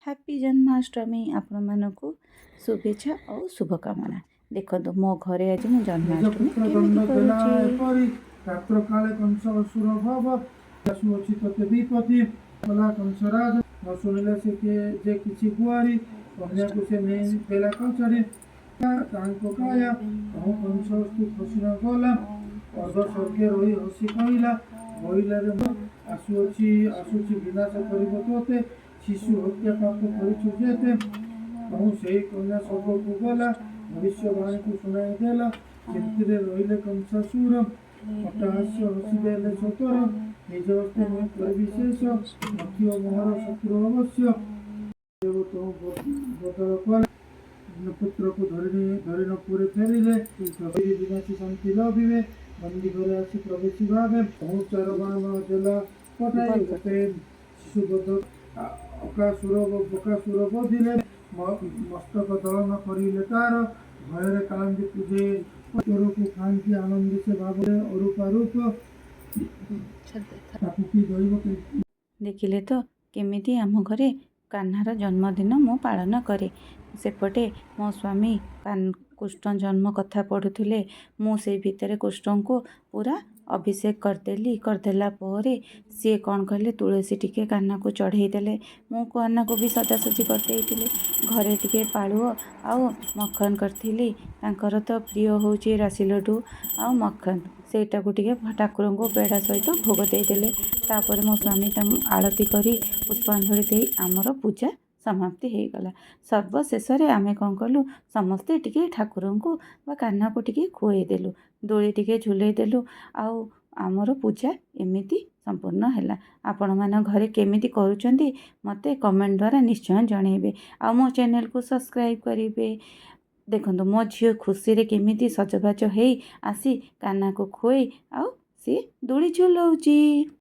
Happy Janmashtami आपण मानकु शुभेच्छा और शुभकामना। देखो मो घरे आज मु जन्माष्टमी केमिति करूची। रात्र काले कंस असुर भव सुअछि तते विपति कला कंसराज न सुनिले से के जे किछि गुआरी कन्या को से ने बेला कंचरी तांको काया कहू कंस अस्तु खसिना गला अर्ध स्वर्गे रही हसी कहला होइला रे आसुछि विनाश करिब तोते शिशु हत्या पाप करिछु जेते कहू से कन्या स्वर्ग को गला भविष्यवाणी को सुनाई देला चित्रे रहिले कंसासुर अट्टहास्य हसिदेले सतर निज हस्ते मुझे परिविशेष नथियो मोहर शत्रु अवश्य देवतो बदल कले पुत्र को धरिन पूरे फेरिले विनाशी शांति लभिवे बंदी घरे आसी प्रवेशी भावे बहुत चार बाण देला पटाई गते शिशुबद्ध बकासुर बधिले मस्तक दलन करिले तार भୟରେ कालंदी पूजे चोर को खांती आनंद से भावे अरूपा रूप देखिले तो केमिति आम घरे कान्हार जन्मदिन मु पालन करे। सेपटे मो स्वामी कृष्ण जन्म कथा पढ़ुले मु से भितर कृष्ण को पूरा अभिषेक करदेला परे सी कौन कहले तुलसी टिके कान्हा को चढ़ई देले मु कान्हा को भी सजासजी करते घरे टिके पालुओ आउ मक्खन करथिली तांकर तो प्रिय होची राशि लड्डू आउ मक्खन सेटा को टिके ठाकुर को बेड़ा सहित भोग देदेले तापर मो स्वामी आरती करी पुष्पांजलि दे आमर पूजा समाप्ति हो गला। सर्वशेष आमे कौन कलु समस्ते टिके ठाकुर को कान्हा को टिके खुए देलु दोली टिके झुले देलु आउ आमर पूजा एमिति संपूर्ण हैला। आपण मान घरे केमिति करूचंती मते कमेंट द्वारा निश्चय जणेबे आ मो चैनल को सब्सक्राइब करिवे। देखो मो झील खुशी रे केमिति सजबाज हेई आसी कान्हा को खुए आउ सी दोली झुलाउची।